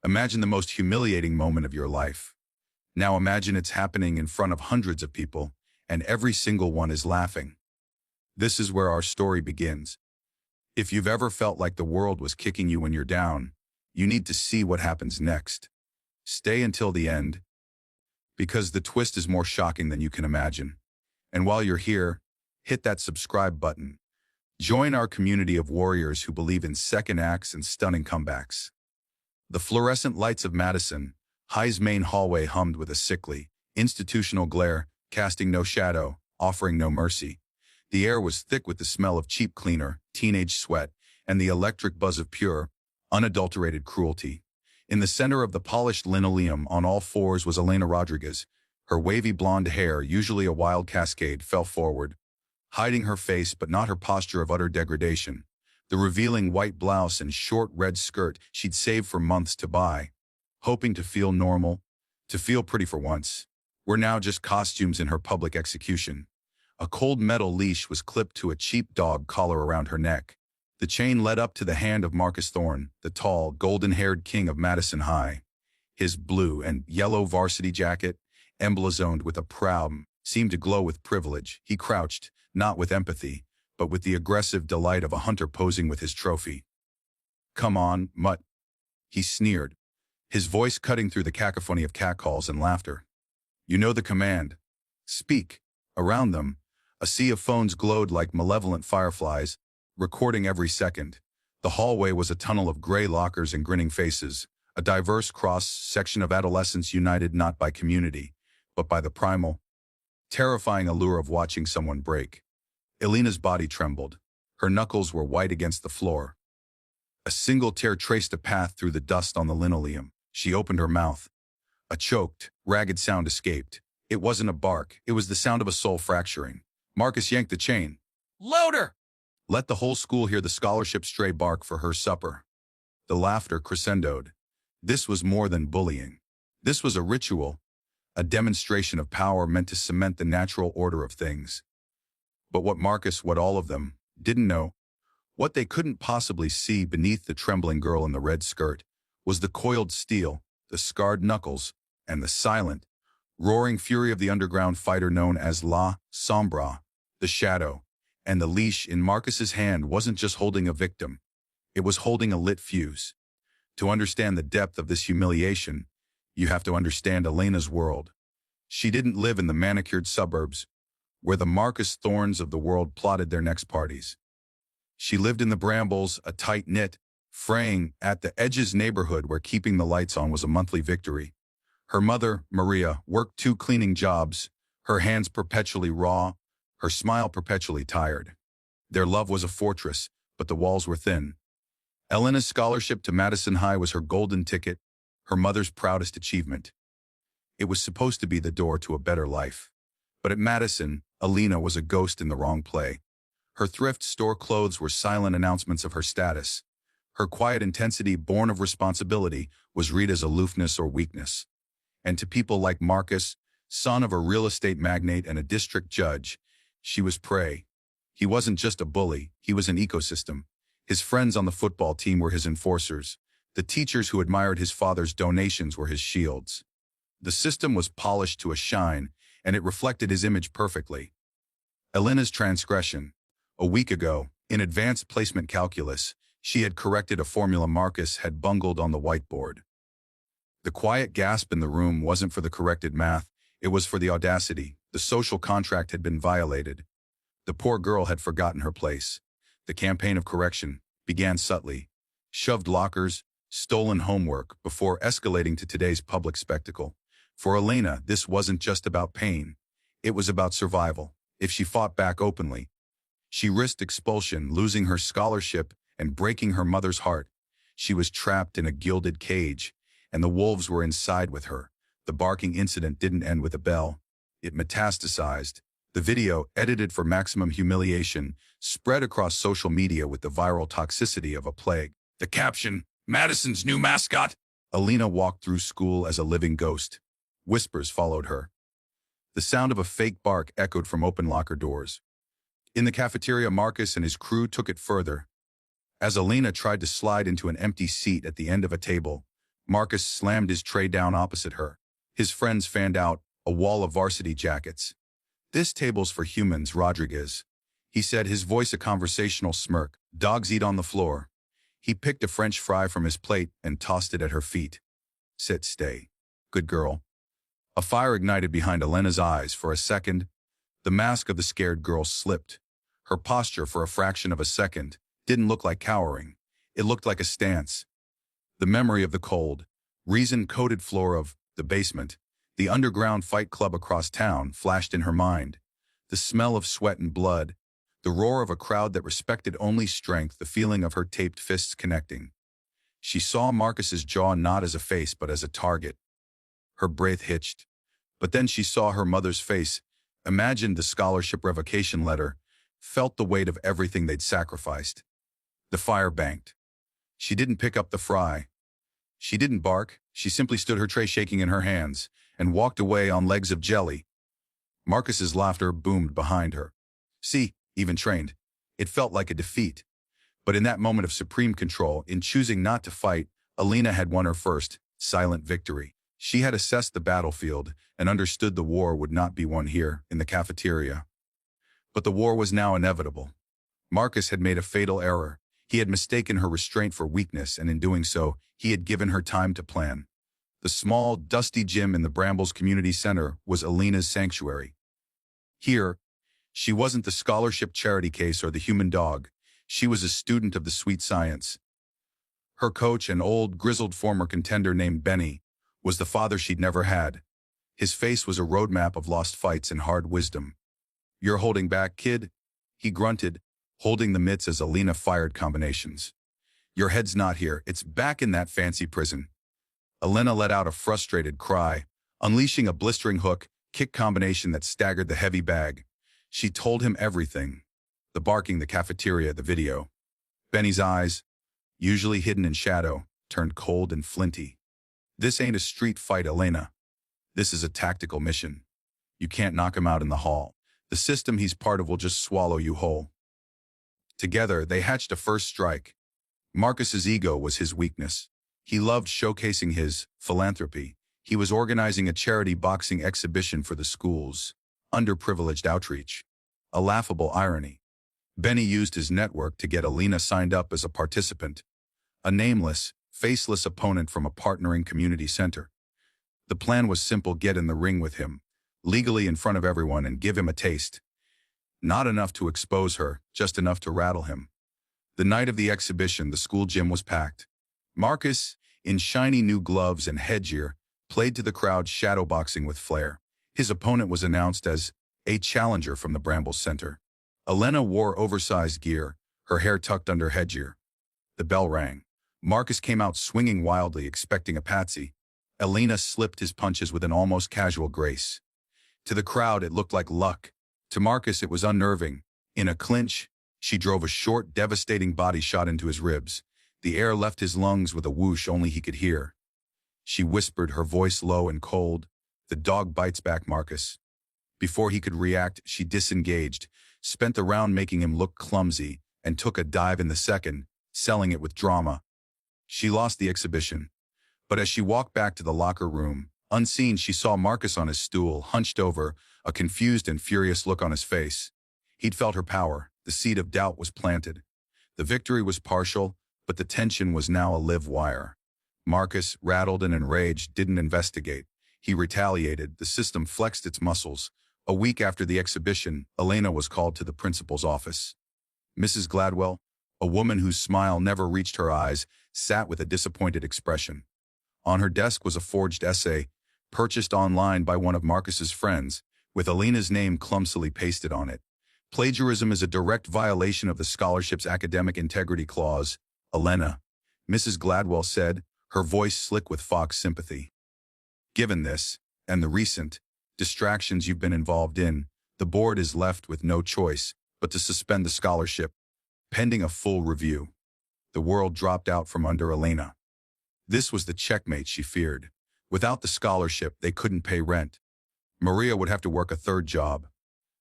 Imagine the most humiliating moment of your life. Now imagine it's happening in front of hundreds of people, and every single one is laughing. This is where our story begins. If you've ever felt like the world was kicking you when you're down, you need to see what happens next. Stay until the end, because the twist is more shocking than you can imagine. And while you're here, hit that subscribe button. Join our community of warriors who believe in second acts and stunning comebacks. The fluorescent lights of Madison High's main hallway hummed with a sickly, institutional glare, casting no shadow, offering no mercy. The air was thick with the smell of cheap cleaner, teenage sweat, and the electric buzz of pure, unadulterated cruelty. In the center of the polished linoleum on all fours was Elena Rodriguez. Her wavy blonde hair, usually a wild cascade, fell forward, hiding her face but not her posture of utter degradation. The revealing white blouse and short red skirt she'd saved for months to buy, hoping to feel normal, to feel pretty for once, were now just costumes in her public execution. A cold metal leash was clipped to a cheap dog collar around her neck. The chain led up to the hand of Marcus Thorne, the tall, golden-haired king of Madison High. His blue and yellow varsity jacket, emblazoned with a proud, seemed to glow with privilege. He crouched, not with empathy, but with the aggressive delight of a hunter posing with his trophy. "Come on, mutt," he sneered, his voice cutting through the cacophony of catcalls and laughter. "You know the command. Speak." Around them, a sea of phones glowed like malevolent fireflies, recording every second. The hallway was a tunnel of gray lockers and grinning faces, a diverse cross-section of adolescents united not by community, but by the primal, terrifying allure of watching someone break. Elena's body trembled. Her knuckles were white against the floor. A single tear traced a path through the dust on the linoleum. She opened her mouth. A choked, ragged sound escaped. It wasn't a bark. It was the sound of a soul fracturing. Marcus yanked the chain. "Loader!" Let the whole school hear the scholarship stray bark for her supper. The laughter crescendoed. This was more than bullying. This was a ritual, a demonstration of power meant to cement the natural order of things. But what all of them, didn't know, what they couldn't possibly see beneath the trembling girl in the red skirt, was the coiled steel, the scarred knuckles, and the silent, roaring fury of the underground fighter known as La Sombra, the Shadow. And the leash in Marcus's hand wasn't just holding a victim. It was holding a lit fuse. To understand the depth of this humiliation, you have to understand Elena's world. She didn't live in the manicured suburbs, where the Marcus Thornes of the world plotted their next parties. She lived in the brambles, a tight-knit, fraying, at-the-edges neighborhood where keeping the lights on was a monthly victory. Her mother, Maria, worked 2 cleaning jobs, her hands perpetually raw, her smile perpetually tired. Their love was a fortress, but the walls were thin. Elena's scholarship to Madison High was her golden ticket, her mother's proudest achievement. It was supposed to be the door to a better life. But at Madison, Elena was a ghost in the wrong play. Her thrift store clothes were silent announcements of her status. Her quiet intensity, born of responsibility, was read as aloofness or weakness. And to people like Marcus, son of a real estate magnate and a district judge, she was prey. He wasn't just a bully, he was an ecosystem. His friends on the football team were his enforcers. The teachers who admired his father's donations were his shields. The system was polished to a shine, and it reflected his image perfectly. Elena's transgression. A week ago, in advanced placement calculus, she had corrected a formula Marcus had bungled on the whiteboard. The quiet gasp in the room wasn't for the corrected math, it was for the audacity. The social contract had been violated. The poor girl had forgotten her place. The campaign of correction began subtly. Shoved lockers, stolen homework, before escalating to today's public spectacle. For Elena, this wasn't just about pain. It was about survival. If she fought back openly, she risked expulsion, losing her scholarship, and breaking her mother's heart. She was trapped in a gilded cage, and the wolves were inside with her. The barking incident didn't end with a bell. It metastasized. The video, edited for maximum humiliation, spread across social media with the viral toxicity of a plague. The caption, "Madison's new mascot." Elena walked through school as a living ghost. Whispers followed her. The sound of a fake bark echoed from open locker doors. In the cafeteria, Marcus and his crew took it further. As Elena tried to slide into an empty seat at the end of a table, Marcus slammed his tray down opposite her. His friends fanned out, a wall of varsity jackets. "This table's for humans, Rodriguez," he said, his voice a conversational smirk. "Dogs eat on the floor." He picked a French fry from his plate and tossed it at her feet. "Sit, stay. Good girl." A fire ignited behind Elena's eyes for a second. The mask of the scared girl slipped. Her posture, for a fraction of a second, didn't look like cowering. It looked like a stance. The memory of the cold, resin-coated floor of the basement, the underground fight club across town, flashed in her mind. The smell of sweat and blood, the roar of a crowd that respected only strength, the feeling of her taped fists connecting. She saw Marcus's jaw not as a face but as a target. Her breath hitched. But then she saw her mother's face, imagined the scholarship revocation letter, felt the weight of everything they'd sacrificed. The fire banked. She didn't pick up the fry. She didn't bark. She simply stood, her tray shaking in her hands, and walked away on legs of jelly. Marcus's laughter boomed behind her. "See, even trained." It felt like a defeat. But in that moment of supreme control, in choosing not to fight, Alina had won her first, silent victory. She had assessed the battlefield and understood the war would not be won here, in the cafeteria. But the war was now inevitable. Marcus had made a fatal error. He had mistaken her restraint for weakness, and in doing so, he had given her time to plan. The small, dusty gym in the Brambles Community Center was Alina's sanctuary. Here, she wasn't the scholarship charity case or the human dog. She was a student of the sweet science. Her coach, an old, grizzled former contender named Benny, was the father she'd never had. His face was a roadmap of lost fights and hard wisdom. "You're holding back, kid," he grunted, holding the mitts as Alina fired combinations. "Your head's not here, it's back in that fancy prison." Alina let out a frustrated cry, unleashing a blistering hook, kick combination that staggered the heavy bag. She told him everything. The barking, the cafeteria, the video. Benny's eyes, usually hidden in shadow, turned cold and flinty. "This ain't a street fight, Elena. This is a tactical mission. You can't knock him out in the hall. The system he's part of will just swallow you whole." Together, they hatched a first strike. Marcus's ego was his weakness. He loved showcasing his philanthropy. He was organizing a charity boxing exhibition for the school's underprivileged outreach. A laughable irony. Benny used his network to get Alina signed up as a participant. A nameless, faceless opponent from a partnering community center. The plan was simple: get in the ring with him, legally in front of everyone, and give him a taste. Not enough to expose her, just enough to rattle him. The night of the exhibition, the school gym was packed. Marcus, in shiny new gloves and headgear, played to the crowd, shadowboxing with flair. His opponent was announced as a challenger from the Brambles Center. Elena wore oversized gear, her hair tucked under headgear. The bell rang. Marcus came out swinging wildly, expecting a patsy. Elena slipped his punches with an almost casual grace. To the crowd, it looked like luck. To Marcus, it was unnerving. In a clinch, she drove a short, devastating body shot into his ribs. The air left his lungs with a whoosh only he could hear. She whispered, her voice low and cold, "The dog bites back, Marcus." Before he could react, she disengaged, spent the round making him look clumsy, and took a dive in the second, selling it with drama. She lost the exhibition. But as she walked back to the locker room, unseen, she saw Marcus on his stool, hunched over, a confused and furious look on his face. He'd felt her power. The seed of doubt was planted. The victory was partial, but the tension was now a live wire. Marcus, rattled and enraged, didn't investigate. He retaliated. The system flexed its muscles. A week after the exhibition, Elena was called to the principal's office. Mrs. Gladwell, a woman whose smile never reached her eyes, sat with a disappointed expression. On her desk was a forged essay, purchased online by one of Marcus's friends, with Elena's name clumsily pasted on it. Plagiarism is a direct violation of the scholarship's academic integrity clause. Elena, Mrs. Gladwell said, her voice slick with Fox sympathy. Given this, and the recent distractions you've been involved in, the board is left with no choice but to suspend the scholarship, pending a full review. The world dropped out from under Elena. This was the checkmate she feared. Without the scholarship, they couldn't pay rent. Maria would have to work a third job.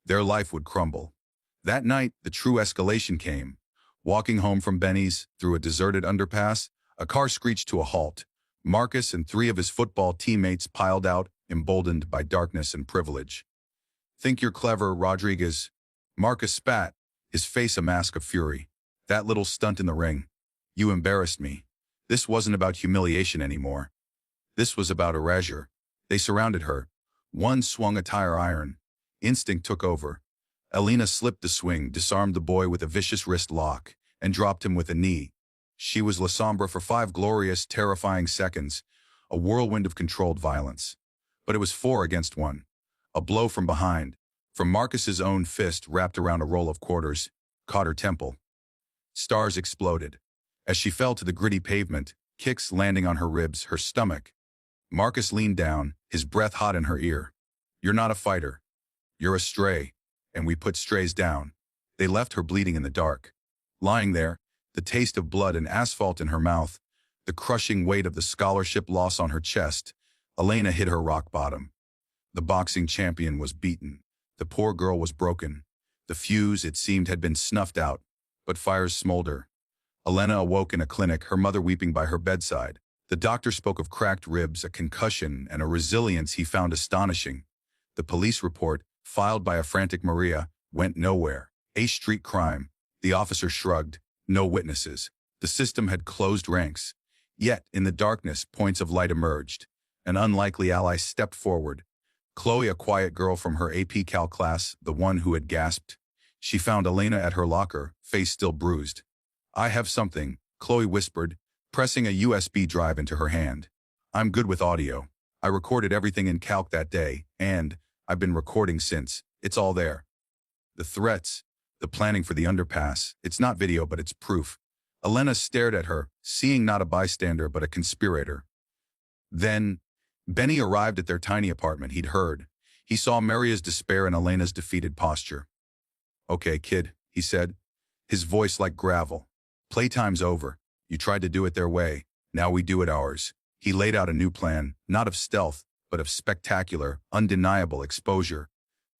Their life would crumble. That night, the true escalation came. Walking home from Benny's, through a deserted underpass, a car screeched to a halt. Marcus and three of his football teammates piled out, emboldened by darkness and privilege. "Think you're clever, Rodriguez?" Marcus spat, his face a mask of fury. "That little stunt in the ring. You embarrassed me." This wasn't about humiliation anymore. This was about erasure. They surrounded her. One swung a tire iron. Instinct took over. Elena slipped the swing, disarmed the boy with a vicious wrist lock, and dropped him with a knee. She was La Sombra for 5 glorious, terrifying seconds, a whirlwind of controlled violence. But it was 4 against 1. A blow from behind, from Marcus's own fist wrapped around a roll of quarters, caught her temple. Stars exploded. As she fell to the gritty pavement, kicks landing on her ribs, her stomach. Marcus leaned down, his breath hot in her ear. "You're not a fighter. You're a stray." And we put strays down. They left her bleeding in the dark. Lying there, the taste of blood and asphalt in her mouth, the crushing weight of the scholarship loss on her chest, Elena hit her rock bottom. The boxing champion was beaten. The poor girl was broken. The fuse, it seemed, had been snuffed out, but fires smolder. Elena awoke in a clinic, her mother weeping by her bedside. The doctor spoke of cracked ribs, a concussion, and a resilience he found astonishing. The police report, filed by a frantic Maria, went nowhere. A street crime. The officer shrugged. No witnesses. The system had closed ranks. Yet, in the darkness, points of light emerged. An unlikely ally stepped forward. Chloe, a quiet girl from her AP Cal class, the one who had gasped. She found Elena at her locker, face still bruised. "I have something," Chloe whispered, pressing a USB drive into her hand. "I'm good with audio. I recorded everything in Calc that day, and I've been recording since. It's all there. The threats, the planning for the underpass, it's not video but it's proof." Elena stared at her, seeing not a bystander but a conspirator. Then, Benny arrived at their tiny apartment. He'd heard. He saw Maria's despair and Elena's defeated posture. "Okay, kid," he said, his voice like gravel. "Playtime's over. You tried to do it their way. Now we do it ours." He laid out a new plan, not of stealth, but of spectacular, undeniable exposure.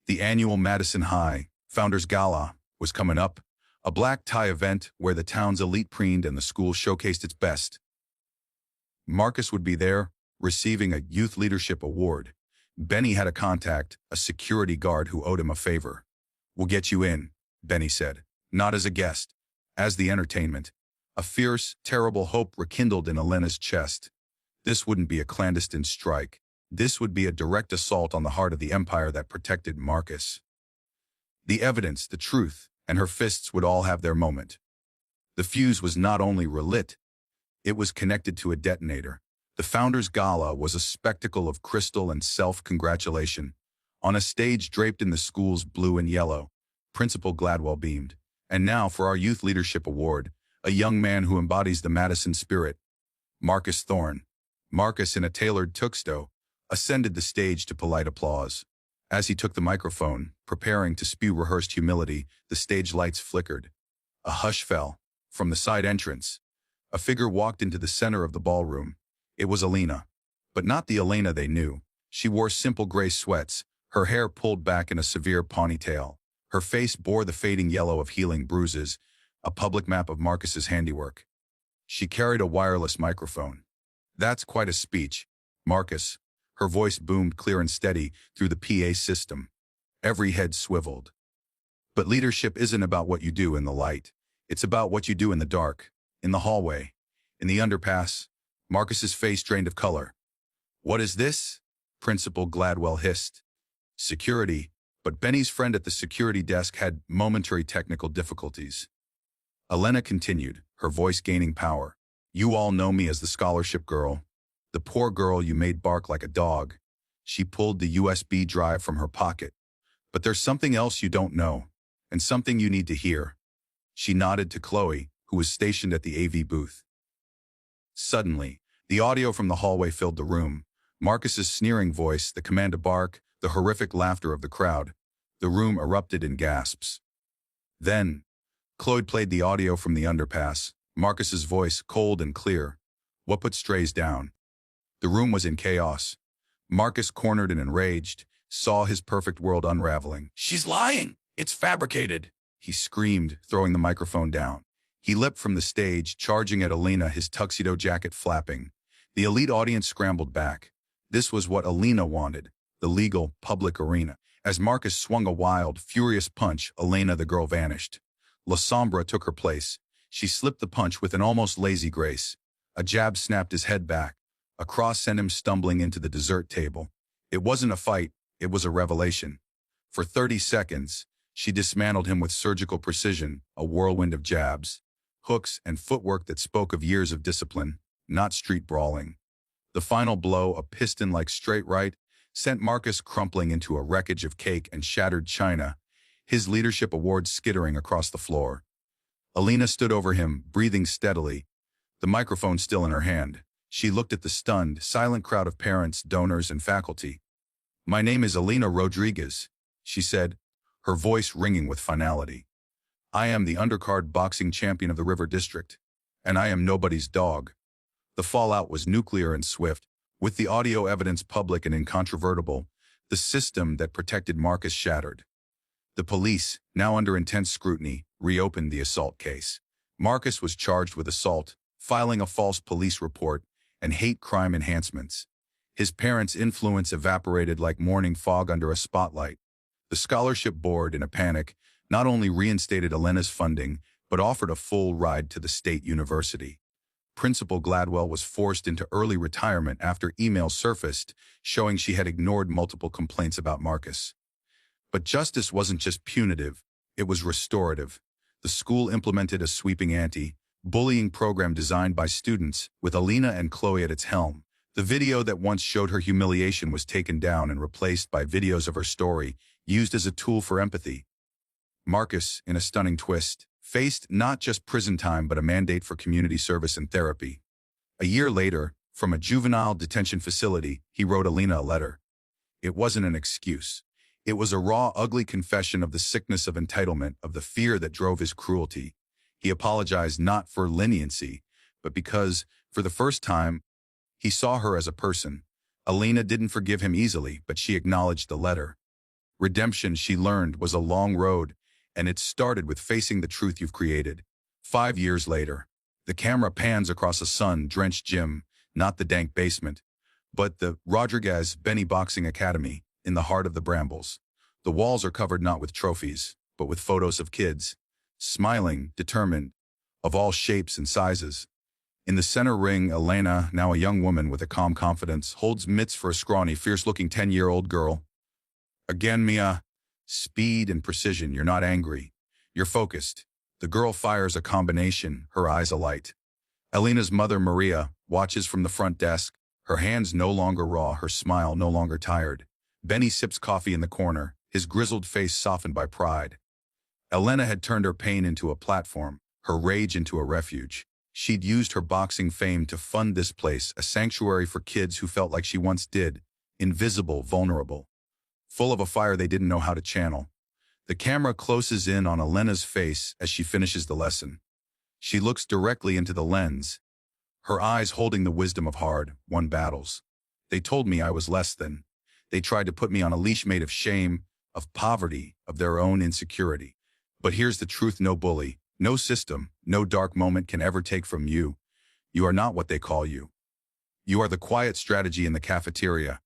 The annual Madison High Founders Gala was coming up, a black tie event where the town's elite preened and the school showcased its best. Marcus would be there, receiving a Youth Leadership Award. Benny had a contact, a security guard who owed him a favor. "We'll get you in," Benny said. "Not as a guest, as the entertainment." A fierce, terrible hope rekindled in Elena's chest. This wouldn't be a clandestine strike. This would be a direct assault on the heart of the empire that protected Marcus. The evidence, the truth, and her fists would all have their moment. The fuse was not only relit, it was connected to a detonator. The Founders Gala was a spectacle of crystal and self-congratulation. On a stage draped in the school's blue and yellow, Principal Gladwell beamed. "And now for our Youth Leadership Award, a young man who embodies the Madison spirit, Marcus Thorne." Marcus, in a tailored tuxedo, ascended the stage to polite applause. As he took the microphone, preparing to spew rehearsed humility, the stage lights flickered. A hush fell. From the side entrance, a figure walked into the center of the ballroom. It was Elena. But not the Elena they knew. She wore simple gray sweats, her hair pulled back in a severe ponytail. Her face bore the fading yellow of healing bruises, a public map of Marcus's handiwork. She carried a wireless microphone. "That's quite a speech, Marcus." Her voice boomed clear and steady through the PA system. Every head swiveled. "But leadership isn't about what you do in the light. It's about what you do in the dark, in the hallway, in the underpass." Marcus's face drained of color. "What is this?" Principal Gladwell hissed. "Security." But Benny's friend at the security desk had momentary technical difficulties. Elena continued, her voice gaining power. "You all know me as the scholarship girl. The poor girl you made bark like a dog." She pulled the USB drive from her pocket. "But there's something else you don't know, and something you need to hear." She nodded to Chloe, who was stationed at the AV booth. Suddenly, the audio from the hallway filled the room. Marcus's sneering voice, the command to bark, the horrific laughter of the crowd. The room erupted in gasps. Then, Chloe played the audio from the underpass, Marcus's voice cold and clear. "What put strays down?" The room was in chaos. Marcus, cornered and enraged, saw his perfect world unraveling. "She's lying! It's fabricated!" he screamed, throwing the microphone down. He leapt from the stage, charging at Elena, his tuxedo jacket flapping. The elite audience scrambled back. This was what Alina wanted, the legal, public arena. As Marcus swung a wild, furious punch, Elena the girl vanished. La Sombra took her place. She slipped the punch with an almost lazy grace. A jab snapped his head back. A cross sent him stumbling into the dessert table. It wasn't a fight, it was a revelation. For 30 seconds, she dismantled him with surgical precision, a whirlwind of jabs, hooks, and footwork that spoke of years of discipline, not street brawling. The final blow, a piston-like straight right, sent Marcus crumpling into a wreckage of cake and shattered china, his leadership award skittering across the floor. Alina stood over him, breathing steadily, the microphone still in her hand. She looked at the stunned, silent crowd of parents, donors, and faculty. "My name is Alina Rodriguez," she said, her voice ringing with finality. "I am the undercard boxing champion of the River District, and I am nobody's dog." The fallout was nuclear and swift, with the audio evidence public and incontrovertible. The system that protected Marcus shattered. The police, now under intense scrutiny, reopened the assault case. Marcus was charged with assault, filing a false police report, and hate crime enhancements. His parents' influence evaporated like morning fog under a spotlight. The scholarship board, in a panic, not only reinstated Elena's funding, but offered a full ride to the state university. Principal Gladwell was forced into early retirement after emails surfaced showing she had ignored multiple complaints about Marcus. But justice wasn't just punitive, it was restorative. The school implemented a sweeping anti-bullying program designed by students, with Alina and Chloe at its helm. The video that once showed her humiliation was taken down and replaced by videos of her story, used as a tool for empathy. Marcus, in a stunning twist, faced not just prison time but a mandate for community service and therapy. A year later, from a juvenile detention facility, he wrote Alina a letter. It wasn't an excuse. It was a raw, ugly confession of the sickness of entitlement, of the fear that drove his cruelty. He apologized not for leniency, but because, for the first time, he saw her as a person. Alina didn't forgive him easily, but she acknowledged the letter. Redemption, she learned, was a long road, and it started with facing the truth you've created. 5 years later, the camera pans across a sun-drenched gym, not the dank basement, but the Rodriguez Benny Boxing Academy, in the heart of the brambles. The walls are covered not with trophies, but with photos of kids, smiling, determined, of all shapes and sizes. In the center ring, Elena, now a young woman with a calm confidence, holds mitts for a scrawny, fierce-looking 10-year-old girl. Again, Mia, speed and precision. You're not angry. You're focused. The girl fires a combination, her eyes alight. Elena's mother, Maria, watches from the front desk, her hands no longer raw, her smile no longer tired. Benny sips coffee in the corner, his grizzled face softened by pride. Elena had turned her pain into a platform, her rage into a refuge. She'd used her boxing fame to fund this place, a sanctuary for kids who felt like she once did, invisible, vulnerable, full of a fire they didn't know how to channel. The camera closes in on Elena's face as she finishes the lesson. She looks directly into the lens, her eyes holding the wisdom of hard-won battles. They told me I was less than. They tried to put me on a leash made of shame, of poverty, of their own insecurity. But here's the truth: no bully, no system, no dark moment can ever take from you. You are not what they call you. You are the quiet strategy in the cafeteria.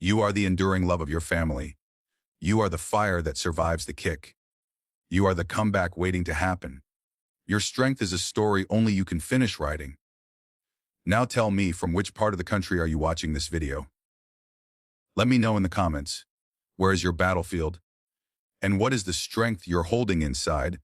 You are the enduring love of your family. You are the fire that survives the kick. You are the comeback waiting to happen. Your strength is a story only you can finish writing. Now tell me, from which part of the country are you watching this video? Let me know in the comments. Where is your battlefield? And what is the strength you're holding inside?